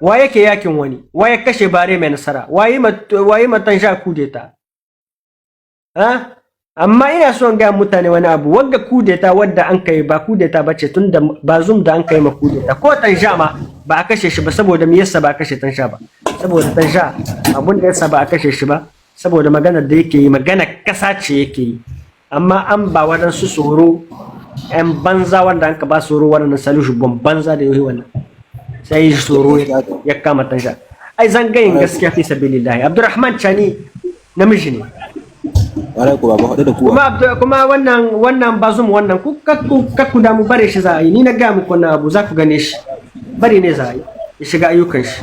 waye ke yakin wani waye kashe bare mai nasara waye matan sha kudeta ha amma ina son ga mutane wani abu wanda kudeta wadda an kai ba kudeta bace tunda bazum da an kai ma kudeta ko tansha ma ba a kashe shi ba saboda me yasa ba a kashe tansha ba saboda tansha abun da yasa ba a kashe shi ba saboda magana da yake yi magana kasa ce yake yi amma an ba wadansu tsoro yan banza wanda an ka ba tsoro wadannan salihu bon banza da yi wannan sai yi tsoro ya kama tansha ai zan gayin gaskiya fi sabilillahi Abdurrahman Chani namiji ne kuma wannan bazum wannan ku kakku da mu bare shi za a yi ni na ga muku wannan abu za ku gane shi bari ne za a yi ya shiga ayyukan shi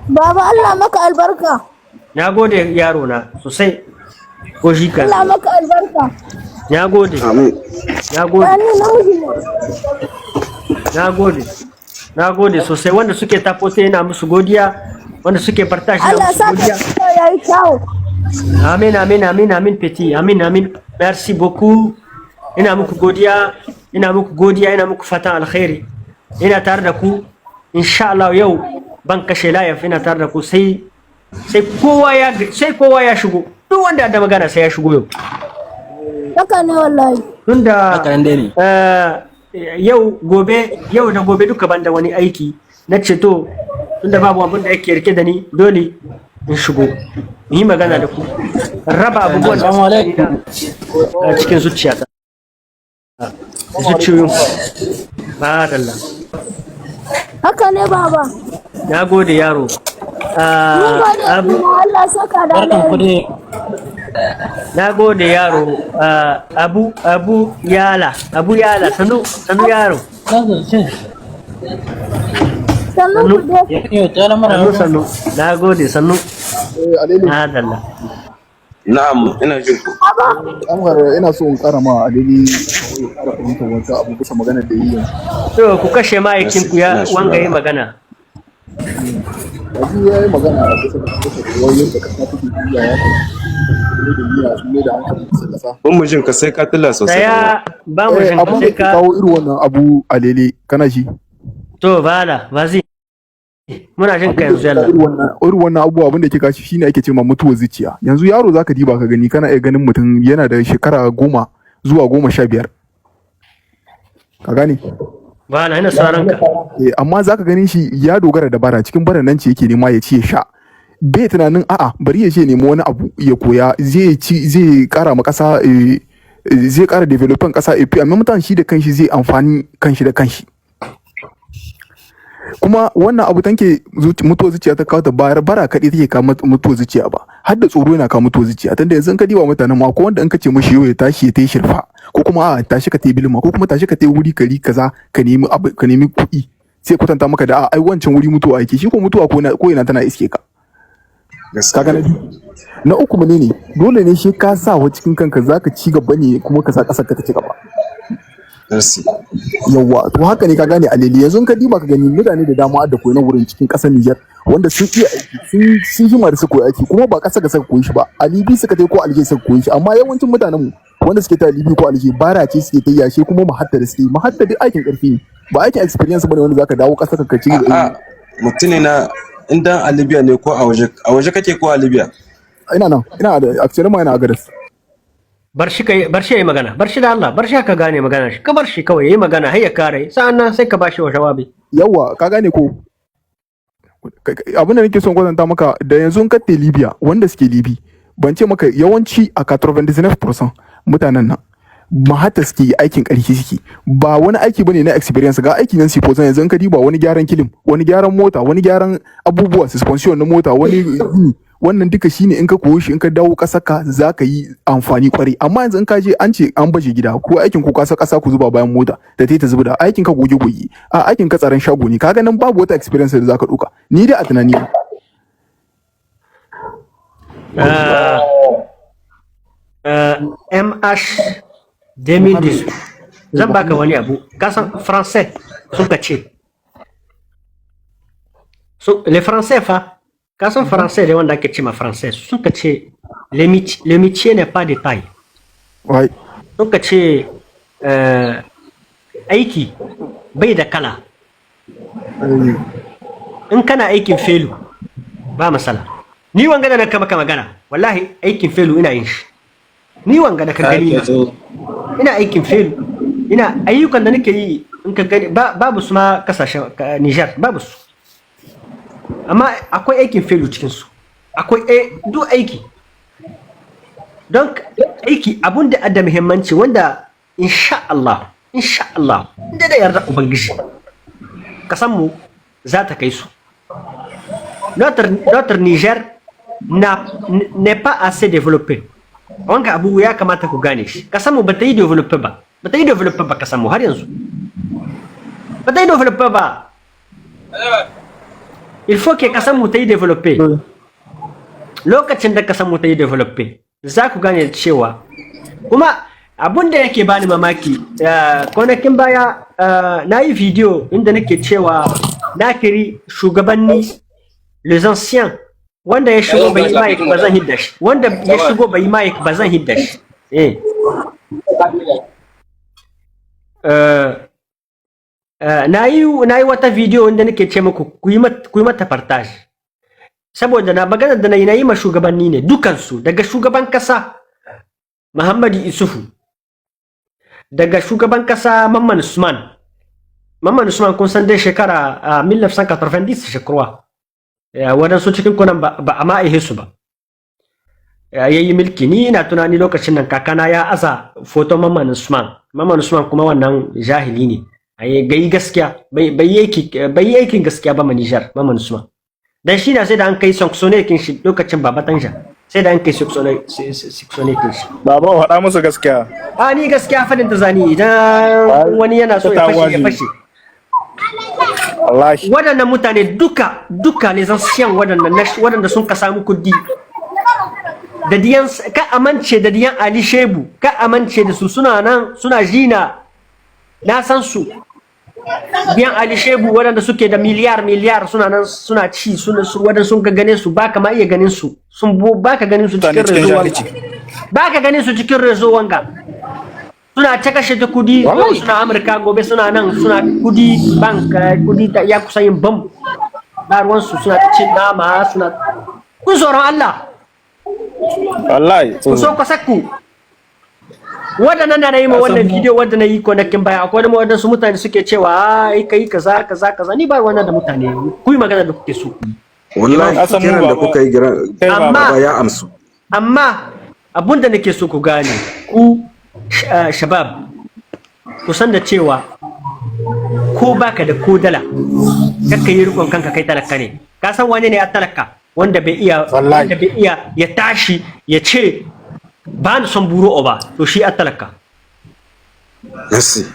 baba Allah maka albarka na gode yaro na sosai ko shi ka Allah maka albarka na gode amin na gode sosai wanda suke tafote yana musu godiya wanda suke partage yana musu godiya Allah yayi kyau Amin petit amin merci beaucoup ina muku godiya ina muku fatan alkhairi ina tare da ku insha Allah yau ban kashe layaf ina tare da ku sai kowa ya shigo duk wanda da magana sai ya shigo yau haka ne wallahi tunda yau da gobe duka banda wani aiki na ceto tunda babu abin da yake rike da ni dole in shigo yi magana da ku raba abubuwan da a cikin zuciyata zuciyoyin ba dalla haka ne baba na gode yaro Allah saka da alheri na gode yaro abu yala sanu yaro sannu na gode sannu na dalla na'am ina jin ku Amgar ina so in kara ma Alili kara fahimtar wata abu bisa magana da yi yanzu to ku kashe ma'aikin ku ya wanga yi magana yanzu ya yi magana a bisa wayoyin da kasa take biya ya ne da hankali bisa kasa ban mu jin ka sai ka tilla sosai daya ba mu jin ka abin da sai ke ka kawo irin wannan abu Alili kana shi to bala vazi muna jin ka yanzu yalla irin wannan abubuwa abin da ke kashi shine ake cewa mutuwar zuciya yanzu yaro zaka diba ka gani kana iya ganin mutum yana da shekara 10 zuwa 15 ka gani bala ina sauran ka amma zaka ganin shi ya dogara da bara cikin bara nan ce yake nema ya ci ya sha bai tunanin a'a bari ya je nemi wani abu ya koya zai kara ma kasa zai kara development kasa amma mutan shi da kanshi zai amfani kanshi da kanshi kuma wannan abu tanke mutuwar zuciya ta kawo ta bara kaɗai take kawo mutuwar zuciya ba har da tsoro yana kawo mutuwar zuciya tunda yanzu ka diba mutanen ma ko wanda in ka ce mashi yau ya tashi ya tayi shirfa ko kuma a tashi ka tayi bilma ko kuma tashi ka tayi wuri kari kaza ka nemi kuɗi sai kwatanta maka da ai wancan wuri mutuwa yake shi ko mutuwa ko ina tana iske ka kaga na uku ne dole ne shi ka sa wa cikin kanka zaka ci gaba ne kuma ka sa kasar ka ta ci gaba yawwa to haka ne ka gane Alili yanzu ka diba ka gani mutane da dama da koyi na wurin cikin kasar Niger wanda sun iya aiki sun jima da su koyi aiki kuma ba kasa ga saka koyi shi ba Alibi suka tai ko Alje suka koyi shi amma yawancin mutanen mu wanda suke ta Alibi ko Alje bara ce suke ta yashe kuma mahatta da suke mahatta duk aikin karfi ne ba aikin experience bane wanda zaka dawo kasar ka ci mutune na indan a Libya ne ko a waje kake ko a Libya ina da actually ma ina a gadas bar shi yayi magana bar shi da Allah bar shi ka gane magana shi ka bar shi kawai yayi magana har ya kare sa'annan sai ka bashi wa jawabi yawa ka gane ko abin da nake son kwatanta maka da yanzu ka te Libya wanda suke Libi ban ce maka yawanci a 99% mutanen nan mahatta suke aikin ƙarfi suke ba wani aiki bane na experience ga aiki nan sifo yanzu in ka diba wani gyaran kilim wani gyaran mota wani gyaran abubuwa suspension na mota wani wannan duka shine in ka koyo shi in ka dawo kasaka zaka yi amfani kwarai amma yanzu in ka je an ce an baje gida ko aikin ku kasa ku zuba bayan mota da ta zuba da aikin ka goge a aikin ka tsaron shago ne kaga nan babu wata experience da zaka duka ni dai a tunani MH 2010 zan baka wani abu kasan français sun ka ce les français fa kasan français da wanda ake ce ma français sun ka ce le métier n'est pas de taille sun ka ce aiki bai da kala in kana aikin felu ba masala. Ni wanga da naka maka magana wallahi aikin felu ina yin shi. Ni wanga da ka gani ina aikin felu, ina ayyukan da nake yi in ka gani babu su ma kasashen Niger babu su, amma akwai aikin felu cikin su, akwai duk aiki. Don aiki abun da da muhimmanci wanda insha Allah inda da yarda ubangiji kasan mu za ta kai su. Notre Niger n'est pas assez développé. Wanga abu ya kamata ku gane shi. Kasan mu ba ta yi develope ba. Ba ta yi develope ba kasan mu har yanzu. Ba ta yi develope ba. Il faut que kasan mu ta yi develope. Lokacin da kasan mu ta yi develope, za ku gane cewa kuma abun da yake bani mamaki kwanakin baya na yi video inda nake cewa na kiri shugabanni les anciens wanda ya shigo bai yi mic ba zan hidda shi, wanda ya shigo bai yi mic ba zan hidda shi. Na yi wata video inda nake ce muku ku yi mata partage, saboda na magana da na yi ma shugabanni ne dukansu, daga shugaban kasa Muhammadu Isufu, daga shugaban kasa Mamman Usman kun san dai shekara 1990 shekruwa waɗansu cikin kunan ba a ma'ihe su ba, ya yi milki. Ni ina tunani lokacin nan kakana ya aza foton Mamman Usman kuma wannan jahili ne, gai gaskiya bai yi aikin gaskiya ba Niger. Mamman Usman dan shi na sai da an kai sanctionne kin shi lokacin baba Tanja, sai da an kai sanctionne kin shi. Baba faɗa musu gaskiya. Ni gaskiya fadin ta zani idan wani yana so ya fashe. Wallahi waɗannan mutane duka ne zan siyan waɗanda sun ka samu kudi da diyan ka amince da diyan Ali Shebu, ka amince da su suna nan suna jina, na san su. Diyan Ali Shebu waɗanda suke da miliyar suna nan suna ci, waɗanda sun ka gane su baka ma iya ganin su, baka ganin su cikin rezo wanga, baka ganin su cikin rezo wanga. Suna ta kashe ta kudi, suna Amurka, gobe suna nan suna kudi bank, kudi ya kusa yin bam. Ruwansu suna cin nama, suna kun tsoron Allah. wallahi Ku so ku sakku. Waɗannan na yi ma wannan bidiyo wadda na yi kwanakin baya, akwai waɗansu mutane suke cewa ai kai kaza. Ni ba wannan da mutane, ku yi magana da kuke so. Wallahi kiran da kuka yi ba ya amsu. Amma abunda nake so ku gane ku shabab, ku san da cewa ko baka da ko dala kakka yi rikon kanka kai talaka ne. Ka san wane ne ya talaka? Wanda bai iya ya tashi ya ce ba ni son buro ba, to shi a talaka. Nasi.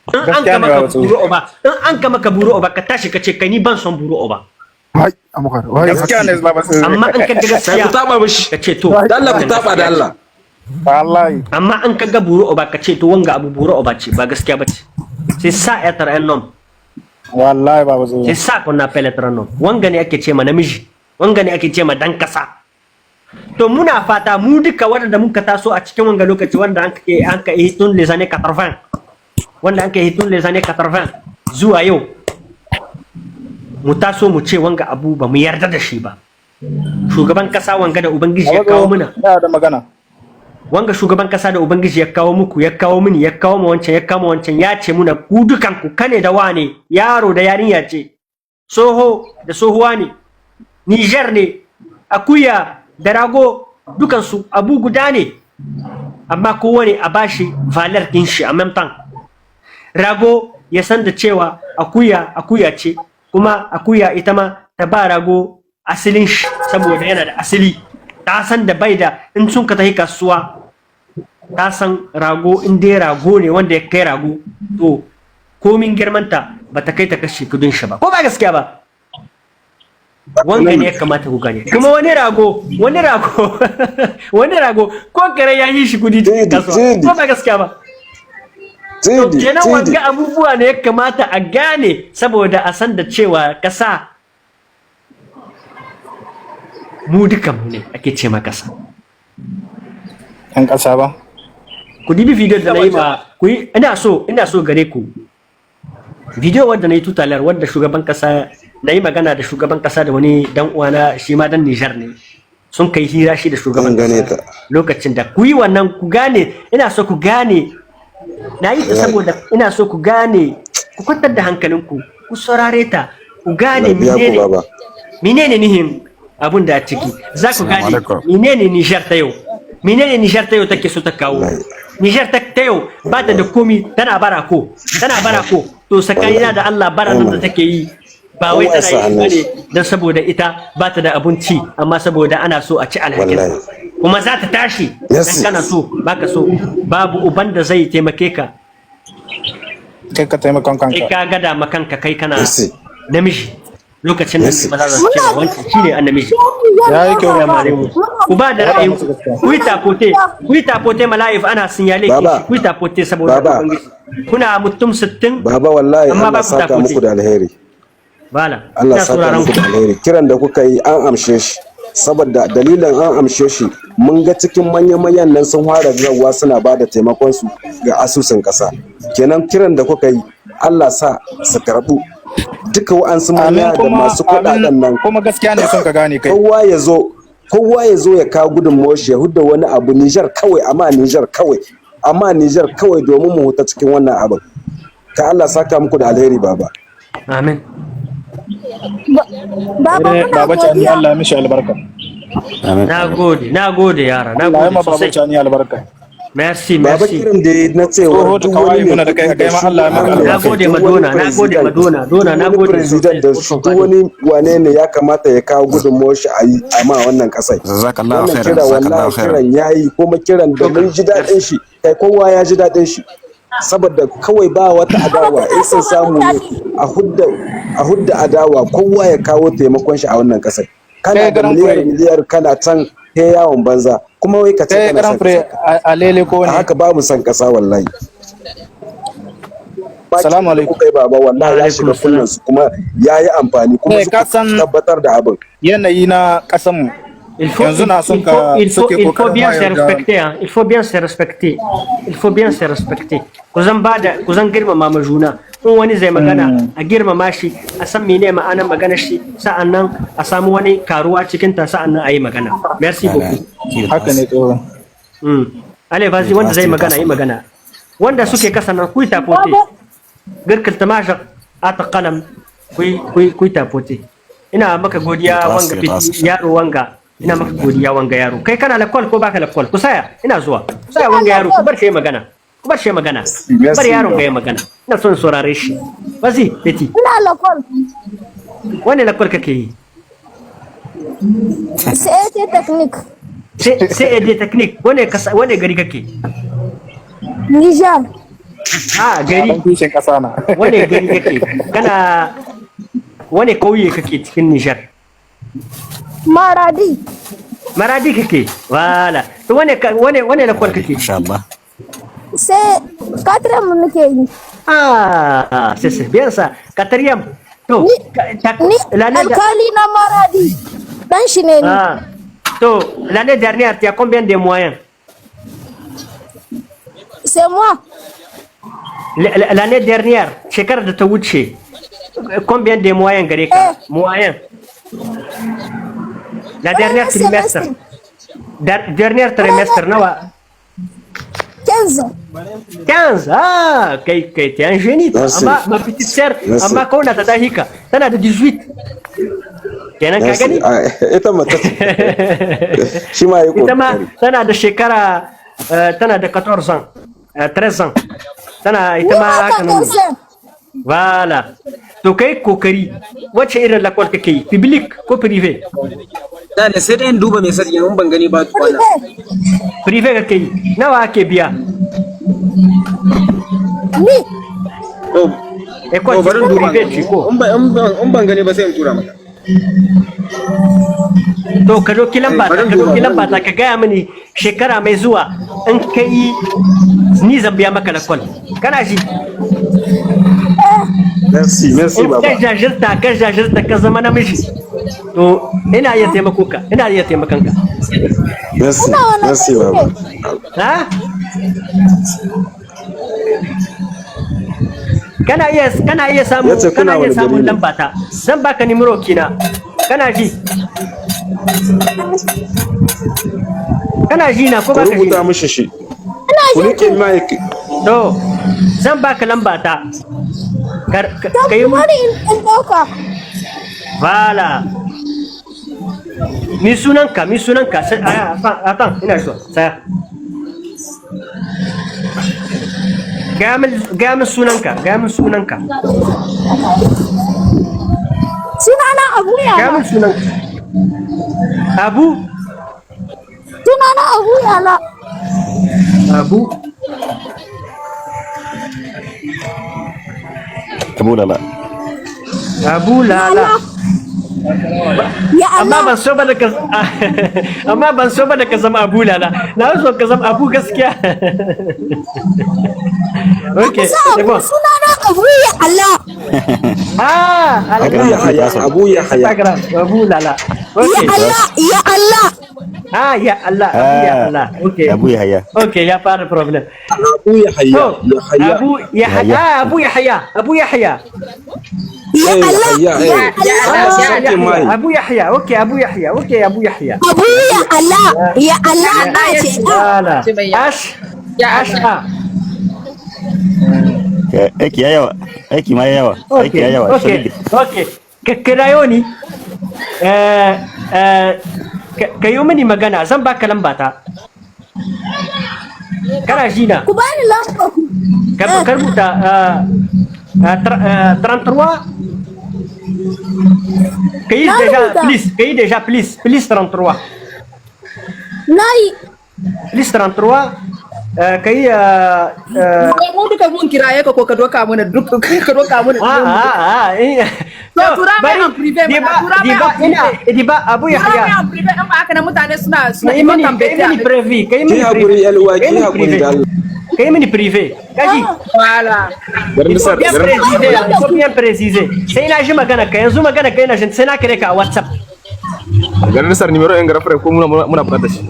In an ka maka buro ba ka tashi ka ce kai ni ban son buro ba. gaskiya ne baba sai. Amma an ka ga gaskiya Ku taba mishi. ka ce to Da Allah ku taba da Allah. wallahi amma an ka ga buro ba ka ce to wanga abu buro ba ce, ba gaskiya ba ce. C'est ça être un homme. wallahi baba sai. C'est ça qu'on appelle être un homme. Wanga ne ake ce ma namiji, wanga ne ake ce ma dan kasa. To muna fata mu duka waɗanda muka taso a cikin wanga lokaci wanda an ka yi tun les années 80, wanda an ka yi tun les années 80 zuwa yau, mu taso mu ce wanga abu ba mu yarda da shi ba. Shugaban kasa wanga da ubangiji ya kawo muna, da magana. wanga shugaban kasa da ubangiji ya kawo muku, ya kawo mini, ya kawo mu wancan, ya kawo mu wancan, ya ce muna ku dukan ku kane da wane, yaro da yarinya ce, soho da sohuwa ne, Niger ne, akuya da rago, dukansu abu guda ne, amma kowane a bashi valar din shi a memtan. Rago ya san da cewa akuya ce, kuma akuya ita ma ta ba rago asalin shi saboda yana da asali. Ta san da bai da, in sun ka tafi kasuwa ta san rago in dai rago ne wanda ya kai rago, to komin girmanta ba ta kai ta kashe kudin shi ba, ko ba gaskiya ba. Wanga ne ya kamata ku gane. Kuma wani rago wani rago ko kare ya yi shi kudi cikin kasuwa, ko ba gaskiya ba. To kenan wanga abubuwa ne ya kamata a gane, saboda a san da cewa kasa mu duka mu ne ake ce ma kasa. Yan kasa ba. Ku dibi video da na yi ma ku yi, ina so gare ku video wadda na yi tutalar wadda shugaban kasa na yi magana da shugaban kasa da wani dan uwana shi ma dan Niger ne sun kai hira shi da shugaban kasa lokacin da ku yi wannan ku gane ina so ku gane na yi ta saboda ina so ku gane ku kwantar da hankalinku ku saurare ta ku gane menene nihin abun da a ciki za ku gane menene Niger ta yau menene Niger ta yau take so ta kawo Niger ta yau ba ta da komi tana bara ko to sakanina da Allah bara nan da take yi ba wai tana yi bane dan saboda ita ba ta da abinci amma saboda ana so a ci alhakin kuma za ta tashi dan kana so baka so babu uban da zai taimake ka kai ka taimakon kanka kai ka gada makanka kai kana namiji lokacin nan ba za su ce wancan shine annamiji yayi kyau ya mare mu ku ba da ra'ayi ku yi tapote malaif ana sinyale ku yi tapote saboda ubangiji kuna mutum 60 baba wallahi Allah saka muku da alheri bala Allah saka muku da alheri kiran da kuka yi an amshe shi saboda dalilin an amshe shi mun ga cikin manyan nan sun fara zawa suna bada taimakon su ga asusun kasa kenan kiran da kuka yi Allah sa su karbu duka wa'ansu manya da masu kudaden nan kuma gaskiya ne son ka gane kai kowa ya zo ya kawo gudunmawar shi ya hudda wani abu Niger kawai amma Niger kawai domin mu huta cikin wannan abin ka Allah saka muku da alheri baba amin baba Cani Allah ya mishi albarka nagode yara nagode sosai baba Cani albarka merci baba kiran da na cewa duk wani ne da kai ma Allah ya maka nagode Madonna nagode president da duk wani wane ne ya kamata ya kawo gudunmawar shi a ma wannan kasai jazakallahu khairan jazakallahu khairan yayi kuma kiran da mun ji dadin shi kai kowa ya ji dadin shi saboda kawai ba wata adawa in sun samu ne a hudda adawa kowa ya kawo taimakon shi a wannan kasai kana da miliyar kana can he yawon banza kuma wai ka ce kana san alele ko ne haka babu san kasa wallahi assalamu alaikum kai baba wallahi ya shiga kullun su kuma yayi amfani kuma su tabbatar da abin yanayi na kasan mu yanzu na son ka il faut bien se respecter il faut bien se respecter ku zan girmama ma juna in wani zai magana a girmama shi a san mene ma'anar maganar shi sa'annan a samu wani karuwa cikin ta sa'annan a yi magana merci beaucoup haka ne to allez vas-y wanda zai magana yi magana wanda suke kasa nan ku yi tapote girkil tamasha ata qalam ku yi tapote ina maka godiya wanga biti yaro wanga ina maka godiya wanga yaro kai kana lakwal ko baka lakwal ku saya ina zuwa ku saya wanga yaro ku bar shi magana bar yaron ga magana ina son saurare shi bazi beti ina lakwal wani lakwal kake yi sai technique wani gari kake Niger gari kishin kasa na wani gari kake kana wani kauye kake cikin Niger Maradi kake wala to wani lakwal kake insha Allah c'est quatrième nake yi c'est bien ça quatrième to alkali na Maradi dan shi ne to l'année dernière tu as combien de moyens c'est moi l'année dernière shekara da ta wuce combien de moyens gare ka moyens la dernière trimestre nawa 15 kai t'es un génie amma ma petite sœur amma kauna ta dahika tana da 18 kenan ka gani ita mata shi ma yako ita ma tana da shekara tana da 14 ans 13 ans tana ita ma haka nan voilà to kai kokari wacce irin lakwal kake yi public ko privé da ne sai dai in duba mai sani mun ban gani ba tukwana privé kake yi nawa ake biya ni ko barin duba privé ce ko in ban gani ba sai in tura maka to ka doki lamba ta ka gaya mini shekara mai zuwa in kai ni zan biya maka lakwal kana shi merci baba ka jajirta ka zama namiji to ina iya taimako ka ina iya taimakon ka merci baba kana iya samun lamba ta zan baka nimero kina kana ji na ko baka ji rubuta mishi shi ku rike mic to zan baka lamba ta kai mu voilà mi sunanka attends ina so saya gaya min sunanka sunana Abu Yala. gaya min sunanka Sunana Abu Yala. Abu Lala. Ya Allah. Amma ban so ba da ka zama Abu Lala. Na so ka zama Abu gaskiya. Okay, c'est bon. Sunana Abu Ya Allah. Abu Yahya Abu Lala. Okay. Ya Allah. Ya Allah. Okay. Abu Yahya. Okay, ya pas de problème. Abu Yahya Abu Yahya. Ya Allah. Abu Yahya. Okay, Abu Yahya. Abu Ya Allah. Ya Allah na ce. Asha. Aiki ya yawa. Okay. Kirayoni. Ka yi mini magana zan baka lamba ta. Kana ji na? Ku bani lamba ku. Ka rubuta 33. Ka yi deja please 33. Nayi. Please 33. Ka yi mu duka mun kiraye ka ko ka doka mana duk ka doka mana tura mai en privé Diba Abu Yahya. tura mai en privé in ba haka na mutane suna Kai mini privé. Kai mini privé. Kaji. wala Bien précisé. Sai na ji magana ka yanzu magana ka yana jin sai na kire ka a WhatsApp. ganin sar nimero yan garafare ko muna bukatar shi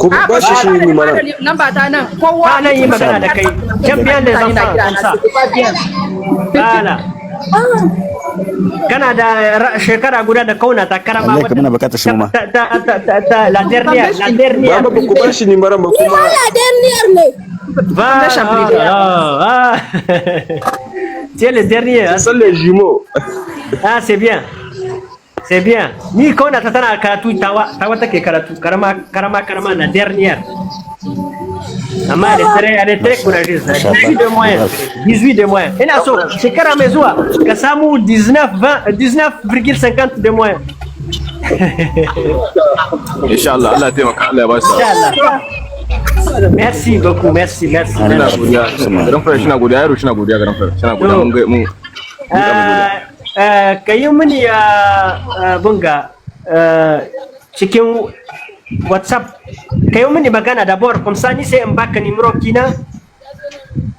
ku ba shi ni mana nan ba ta nan kowa Ba nan yi magana da kai. Champion des enfants. Bana. Kana da shekara guda da kauna ta karama Allah ka muna bukatar shi ma. La dernière. ba ku ba shi ni mara ba kuma La dernière ne. Va. Tu es le dernier. san les jumeaux C'est bien. Ni kauna ta tana karatu tawa take karatu karama na dernière. Amma elle est très courageuse. 18 de moins. Ina so shekara mai zuwa ka samu 19,50 de moins. insha Allah Allah ya taimaka Allah ya ba shi Merci beaucoup, merci. ina godiya garan fara shi na godiya yaro shi na godiya garan fara shi na godiya mun ka yi mini bunga cikin WhatsApp ka yi mini magana d'abord comme ça ni sai in baka numéro kina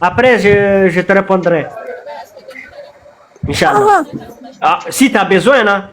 après je te répondrai Inch'Allah. Si tu as besoin hein.